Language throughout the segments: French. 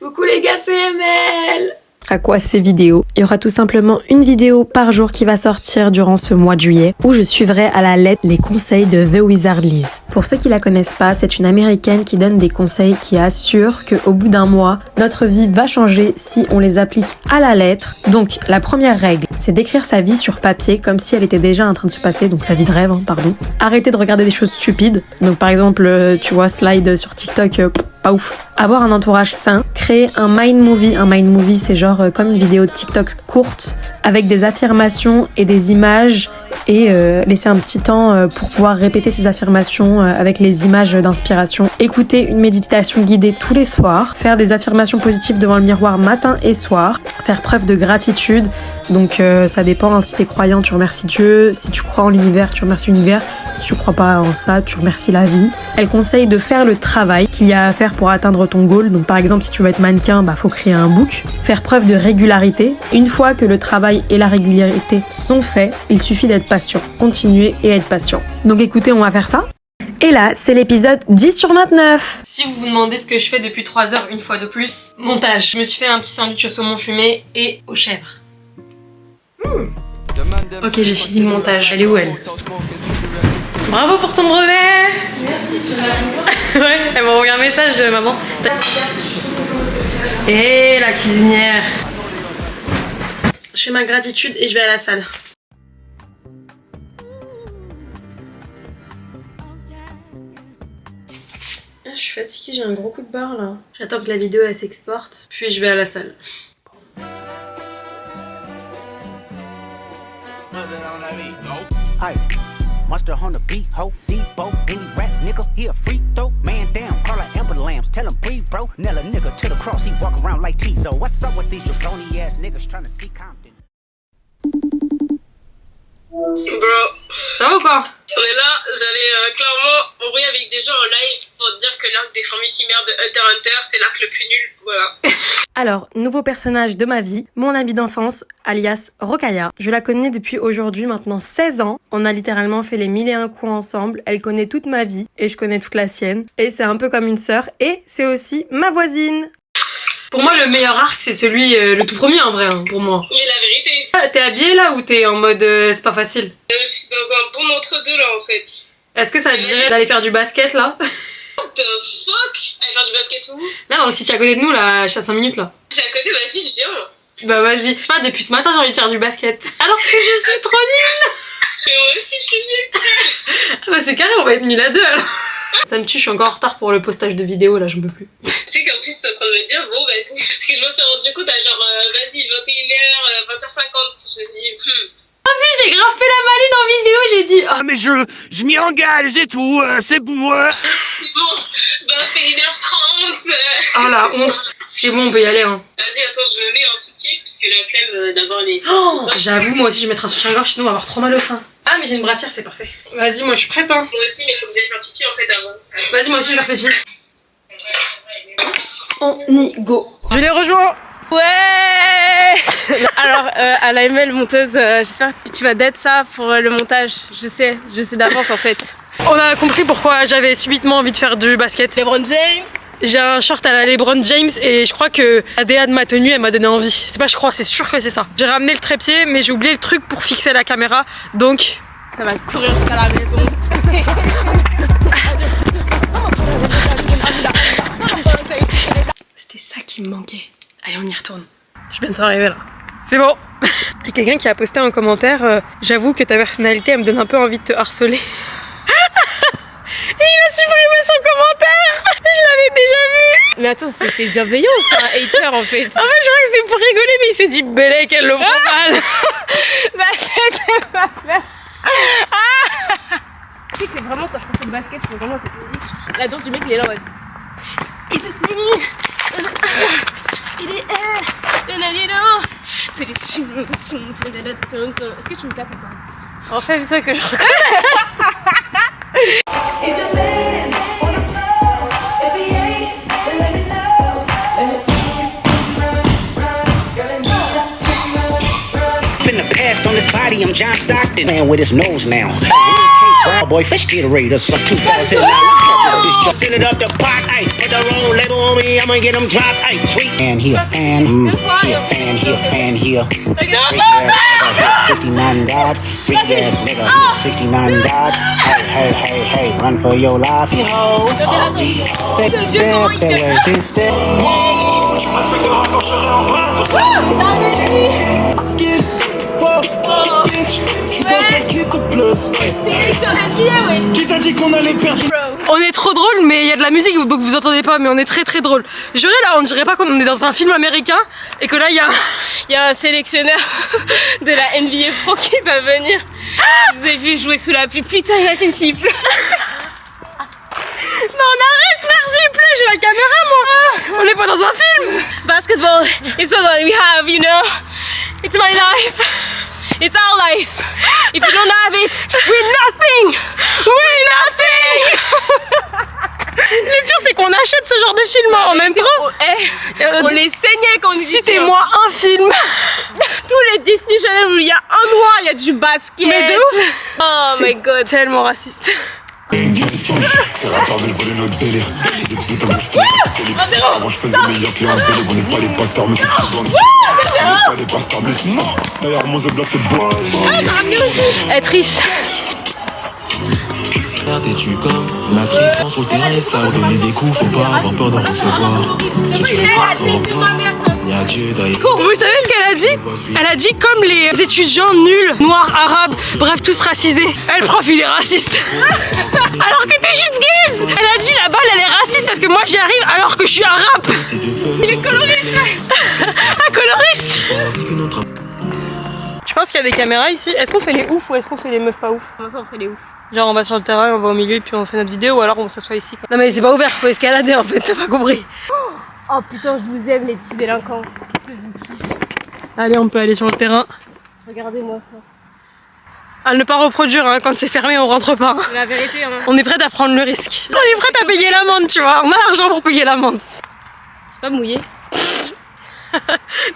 Coucou les gars, c'est ML. À quoi ces vidéos? Il y aura tout simplement une vidéo par jour qui va sortir durant ce mois de juillet où je suivrai à la lettre les conseils de The Wizard Liz. Pour ceux qui la connaissent pas, c'est une américaine qui donne des conseils qui assurent qu'au bout d'un mois, notre vie va changer si on les applique à la lettre. Donc la première règle, c'est d'écrire sa vie sur papier comme si elle était déjà en train de se passer, donc sa vie de rêve, pardon. Arrêtez de regarder des choses stupides. Donc par exemple, tu vois, slide sur TikTok, pas ouf. Avoir un entourage sain, créer un mind movie. Un mind movie, c'est genre comme une vidéo de TikTok courte avec des affirmations et des images et laisser un petit temps pour pouvoir répéter ces affirmations avec les images d'inspiration. Écouter une méditation guidée tous les soirs, faire des affirmations positives devant le miroir matin et soir, faire preuve de gratitude. Donc ça dépend, si t'es croyant, tu remercies Dieu, si tu crois en l'univers, tu remercies l'univers, si tu crois pas en ça, tu remercies la vie. Elle conseille de faire le travail qu'il y a à faire pour atteindre ton goal. Donc par exemple, si tu veux être mannequin, faut créer un book. Faire preuve de régularité. Une fois que le travail et la régularité sont faits, il suffit d'être patient. Continuer et être patient. Donc écoutez, on va faire ça. Et là, c'est l'épisode 10 sur 29. Si vous vous demandez ce que je fais depuis 3 heures une fois de plus, montage. Je me suis fait un petit sandwich au saumon fumé et aux chèvres. Ok, j'ai fini le montage. Elle est où elle? Bravo pour ton brevet. Merci, tu l'as. Ouais, elle m'a envoyé un message, maman. Et la cuisinière. Je fais ma gratitude et je vais à la salle. Je suis fatiguée, j'ai un gros coup de barre là. J'attends que la vidéo elle s'exporte, puis je vais à la salle. Monster on the beat, ho, Debo, any rap nigga, he a freak throw, man down, call her Amber Lambs, tell him breathe, bro, nail a nigga to the cross, he walk around like Tizo. What's up with these jabroni ass niggas trying to see Compton? Bro, ça va ou quoi? On est là, j'allais clairement envoyer avec des gens en live pour dire que l'arc des fourmis chimères de Hunter x Hunter, c'est l'arc le plus nul, voilà. Alors, nouveau personnage de ma vie, mon amie d'enfance, alias Rokaya. Je la connais depuis aujourd'hui maintenant 16 ans. On a littéralement fait les 1001 coups ensemble. Elle connaît toute ma vie et je connais toute la sienne. Et c'est un peu comme une sœur et c'est aussi ma voisine. Pour moi, le meilleur arc, c'est celui, le tout premier en vrai, pour moi. Oui, la vérité. Ah, t'es habillée là ou t'es en mode c'est pas facile? Je suis dans un bon entre-deux là en fait. Est-ce que ça te dirait d'aller faire du basket là? What the fuck? Aller faire du basket où? Là, dans le site à côté de nous, là, à 5 minutes là. C'est à côté, bah si, je viens. Bah vas-y. Je sais pas, depuis ce matin, j'ai envie de faire du basket. Alors que je suis trop nulle. Mais moi aussi, je suis nulle. Ah bah c'est carré, on va être 1000 à 2 alors. Ça me tue, je suis encore en retard pour le postage de vidéo, là, j'en peux plus. Tu sais qu'en plus, t'es en train de me dire, bon, vas-y. Parce que je me suis rendu compte à genre, vas-y, 21h, 20h50. Je me suis dit, En plus, j'ai grave fait la maline en vidéo, j'ai dit, Ah mais je m'y engage et tout, c'est pour moi. c'est bon, 21h30. Oh la honte. C'est bon, on peut y aller, hein. Vas-y, attends, je me mets en soutien, parce que la flemme d'avoir les... Oh, j'avoue, moi aussi, je vais mettre un soutien-gorge, sinon on va avoir trop mal au sein. Ah, mais j'ai une brassière, c'est parfait. Vas-y, moi, je suis prête, hein. Moi aussi, mais faut que j'aille faire pipi, en fait, avant. Vas-y, moi aussi, je vais faire pipi. On y go. Je les rejoins. Ouais. Alors, à la ML monteuse, j'espère que tu vas d'être ça pour le montage. Je sais d'avance, en fait. On a compris pourquoi j'avais subitement envie de faire du basket. LeBron James. J'ai un short à la LeBron James et je crois que la DA de ma tenue elle m'a donné envie. C'est pas je crois, c'est sûr que c'est ça. J'ai ramené le trépied mais j'ai oublié le truc pour fixer la caméra donc ça va courir jusqu'à la maison. C'était ça qui me manquait. Allez on y retourne. Je suis bientôt arrivée là. C'est bon. Il y a quelqu'un qui a posté en commentaire j'avoue que ta personnalité elle me donne un peu envie de te harceler. Et il a supprimé son commentaire. Je l'avais déjà vu. Mais attends, c'est bienveillant, c'est un hater en fait. En fait, je crois que c'était pour rigoler, mais il s'est dit Bellec, elle le prend mal. La tête de ma mère. Tu sais que vraiment, quand je pense au basket, je fais vraiment cette musique. La danse du mec, il est là en mode Is it me? Il est elle. Est-ce que tu me tâtes ou pas? En fait, c'est ça que je reconnais. On this body, I'm John Stockton. Playing with his nose now. Brown boy, fish Gatorade or some 2009. Fill it up the pot, ayy. Put the roll label on me, I'ma get them dropped, ayy. Sweet And he a fan, he a fan, he a fan, he a freak ass 59 Dodge, freak ass nigga, 69 Dodge. Hey, hey, hey, hey, run for your life, you hoe. Say step that way, then step. Qui t'a dit qu'on allait perdre? On est trop drôle, mais il y a de la musique donc vous entendez pas, mais on est très très drôle. Juré là, on dirait pas qu'on est dans un film américain et que là il y a un sélectionneur de la NBA Pro qui va venir. Je vous ai vu jouer sous la pluie. Putain, imagine s'il pleut. Non, on arrête, merci, il pleut, j'ai la caméra moi. On est pas dans un film. Basketball, it's all that we have, you know. It's my life. It's our life. If you don't have it, we're nothing. We're nothing. Le pire c'est qu'on achète ce genre de film en même temps. On les saignait quand on dit citez-moi un film. Tous les Disney Channel où il y a un noir, il y a du basket. Mais de ouf. Oh my god. Tellement raciste. C'est rapport de voler notre délire. J'ai des doutes avant je faisais meilleur que les envelés. On n'est pas les pasteurs mais c'est tout bon. On n'est pas les pasteurs mais c'est mort. D'ailleurs mon zebla c'est bon. Être riche. T'es-tu comme ma cerise sur le terrain et ça donner des coups, faut pas avoir peur de recevoir. Vous savez ce qu'elle a dit? Elle a dit comme les étudiants nuls, noirs, arabes, bref tous racisés. Elle prof il est raciste. Alors que t'es juste gaze. Elle a dit la balle elle est raciste parce que moi j'y arrive alors que je suis arabe. Il est coloriste. Un coloriste. Je pense qu'il y a des caméras ici. Est-ce qu'on fait les ouf ou est-ce qu'on fait les meufs pas ouf? Comment ça on fait les ouf? Genre on va sur le terrain, on va au milieu et puis on fait notre vidéo ou alors on s'assoit ici quoi. Non mais c'est pas ouvert, faut escalader en fait, t'as pas compris. Oh putain, je vous aime les petits délinquants. Qu'est-ce que je vous kiffe. Allez, on peut aller sur le terrain. Regardez-moi ça. À ne pas reproduire, hein. Quand c'est fermé on rentre pas. Hein. C'est la vérité hein. On est prête à prendre le risque. On est prête à payer l'amende, tu vois. On a l'argent pour payer l'amende. C'est pas mouillé.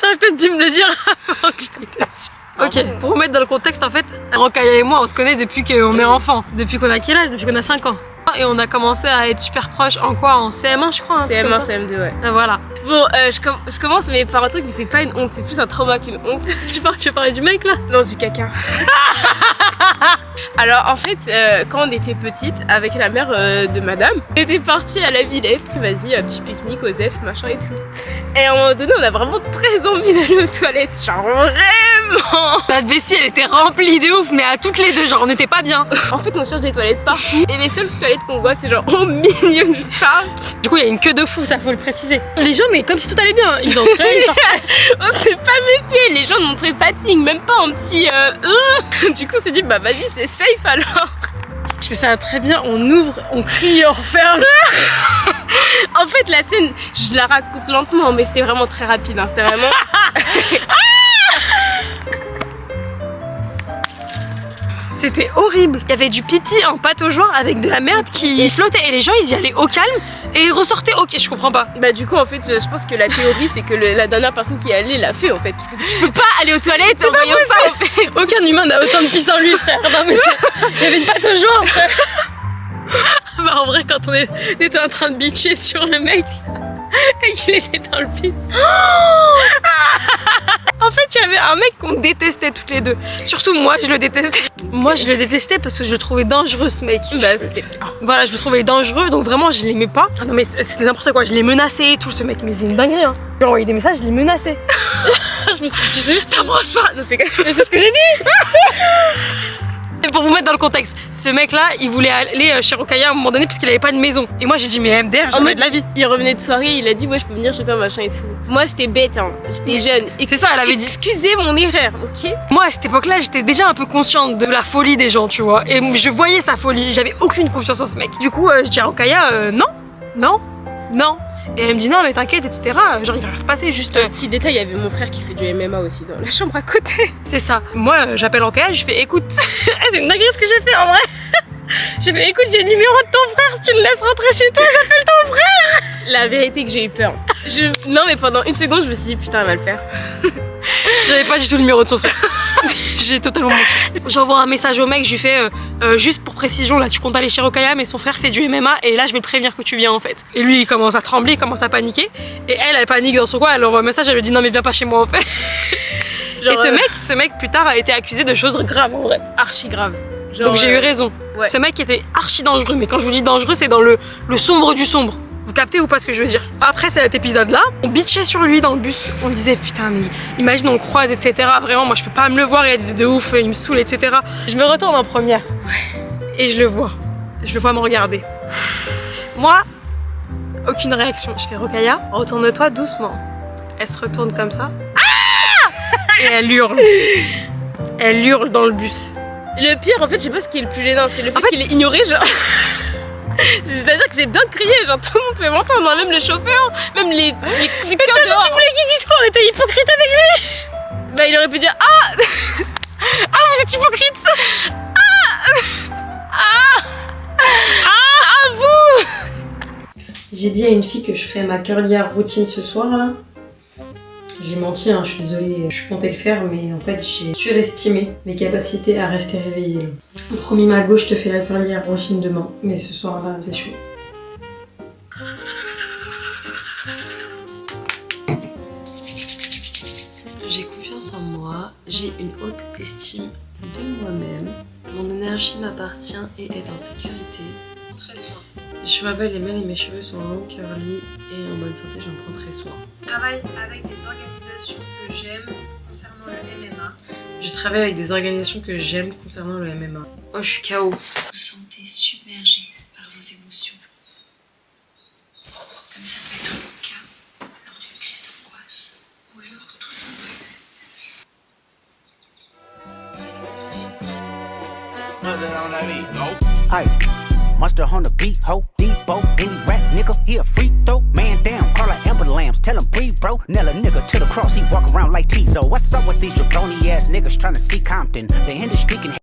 T'aurais peut-être dû me le dire avant que j'étais dessus. Ok, pour vous mettre dans le contexte, en fait, Rokhaya et moi on se connaît depuis qu'on est enfant. Depuis qu'on a quel âge? Depuis qu'on a 5 ans. Et on a commencé à être super proches en quoi? En CM1 je crois. CM1, CM2 ouais. Ah, voilà. Bon, je commence mais par un truc mais c'est pas une honte, c'est plus un trauma qu'une honte. Tu veux parler du mec là? Non, du caca. Alors en fait, quand on était petite, avec la mère de madame, on était partis à la Villette, vas-y, un petit pique-nique, Osef, machin et tout. Et à un moment donné, on a vraiment très envie d'aller aux toilettes, genre vraiment. Notre vessie elle était remplie de ouf, mais à toutes les deux, genre on était pas bien. En fait, on cherche des toilettes partout, et les seules toilettes qu'on voit, c'est genre au milieu du parc. Du coup, il y a une queue de fou, ça faut le préciser. Les gens, mais comme si tout allait bien, ils entraient, ils sortaient. On s'est pas méfié, les gens ne montraient pas de signe, même pas un petit Du coup, on s'est dit, bah vas-y, c'est safe alors. Parce que ça va très bien, on ouvre, on crie, on referme. En fait, la scène, je la raconte lentement, mais c'était vraiment très rapide, hein. C'était vraiment... C'était horrible. Il y avait du pipi en pâte aux joints avec de la merde qui flottait et les gens ils y allaient au calme et ils ressortaient ok, je comprends pas. Bah du coup en fait je pense que la théorie c'est que la dernière personne qui est allée l'a fait en fait. Parce que tu peux pas aller aux toilettes en voyant ça en fait. Aucun humain n'a autant de pisse en lui frère. Non mais il y avait une pâte aux joints frère. Bah en vrai quand on était en train de bitcher sur le mec et qu'il était dans le pisse. En fait, il y avait un mec qu'on détestait toutes les deux. Surtout moi, je le détestais. Moi, je le détestais parce que je le trouvais dangereux, ce mec. Bah, c'était... Voilà, je le trouvais dangereux, donc vraiment, je l'aimais pas. Ah non, mais c'était n'importe quoi. Je l'ai menacé et tout, ce mec. Mais c'est une dinguerie, hein. J'ai envoyé des messages, je l'ai menacé. Je sais juste, t'approches pas. Non, c'est ce que j'ai dit. Et pour vous mettre dans le contexte, ce mec-là, il voulait aller chez Rokhaya à un moment donné parce qu'il avait pas de maison. Et moi, j'ai dit, mais MDR, jamais de la vie. Il revenait de soirée, il a dit, ouais, je peux venir chez toi, machin et tout. Moi, j'étais bête, hein. J'étais jeune. C'est ça, elle avait dit. Excusez mon erreur, ok? Moi, à cette époque-là, j'étais déjà un peu consciente de la folie des gens, tu vois. Et je voyais sa folie. J'avais aucune confiance en ce mec. Du coup, je dis à Rokhaya, non, non, non. Et elle me dit non mais t'inquiète etc. Genre il va rien se passer juste... Petit détail, il y avait mon frère qui fait du MMA aussi dans la chambre à côté. C'est ça. Moi j'appelle Rokhaya, je fais écoute. C'est une dinguerie ce que j'ai fait en vrai. J'ai fait écoute, j'ai le numéro de ton frère, tu le laisses rentrer chez toi, j'appelle ton frère. La vérité que j'ai eu peur. Non mais pendant une seconde je me suis dit putain elle va le faire. J'avais pas du tout le numéro de son frère. J'ai totalement menti. J'envoie un message au mec, je lui fais juste pour précision, là tu comptes aller chez Rokaya, mais son frère fait du MMA et là je vais le prévenir que tu viens en fait. Et lui il commence à trembler, il commence à paniquer. Et elle panique dans son coin, elle envoie un message, elle lui dit non mais viens pas chez moi en fait. Genre, et ce mec plus tard a été accusé de choses graves en vrai, archi graves. Genre, donc j'ai eu raison. Ouais. Ce mec était archi dangereux, mais quand je vous dis dangereux, c'est dans le sombre du sombre. Vous captez ou pas ce que je veux dire? Après cet épisode-là, on bitchait sur lui dans le bus. On disait putain mais imagine on le croise etc. Vraiment moi je peux pas me le voir et elle disait de ouf, il me saoule etc. Je me retourne en première et je le vois me regarder. Moi, aucune réaction. Je fais Rokaya, retourne-toi doucement. Elle se retourne comme ça. Ah et elle hurle. Elle hurle dans le bus. Le pire en fait je sais pas ce qui est le plus gênant, c'est le fait qu'il est ignoré genre. C'est-à-dire que j'ai bien crié, genre tout le monde peut m'entendre, même les chauffeurs, même les conducteurs. Mais tu voulais qu'il dise quoi? On était hypocrite avec lui. Bah il aurait pu dire ah ah vous êtes hypocrite. vous. J'ai dit à une fille que je ferais ma curlière routine ce soir là. J'ai menti, hein, je suis désolée, je comptais le faire, mais en fait j'ai surestimé mes capacités à rester réveillée. Promis ma gauche, je te fais la curlière routine demain, mais ce soir là c'est chaud. J'ai confiance en moi, j'ai une haute estime de moi-même, mon énergie m'appartient et est en sécurité. Très soin. Je m'appelle Emel et mes cheveux sont longs, curly et en bonne santé, j'en prends très soin. Je travaille avec des organisations que j'aime concernant le MMA. Je travaille avec des organisations que j'aime concernant le MMA. Oh, je suis KO. Vous vous sentez submergé par vos émotions. Comme ça peut être le cas lors d'une crise d'angoisse ou alors tout simplement. Vous allez vous sentir. Monster on the beat, ho, Debo, any rap nigga, he a free throw, man down, call her Amber Lambs, tell him breathe bro, nail a nigga to the cross, he walk around like Tizo. What's up with these jabroni ass niggas trying to see Compton? The industry can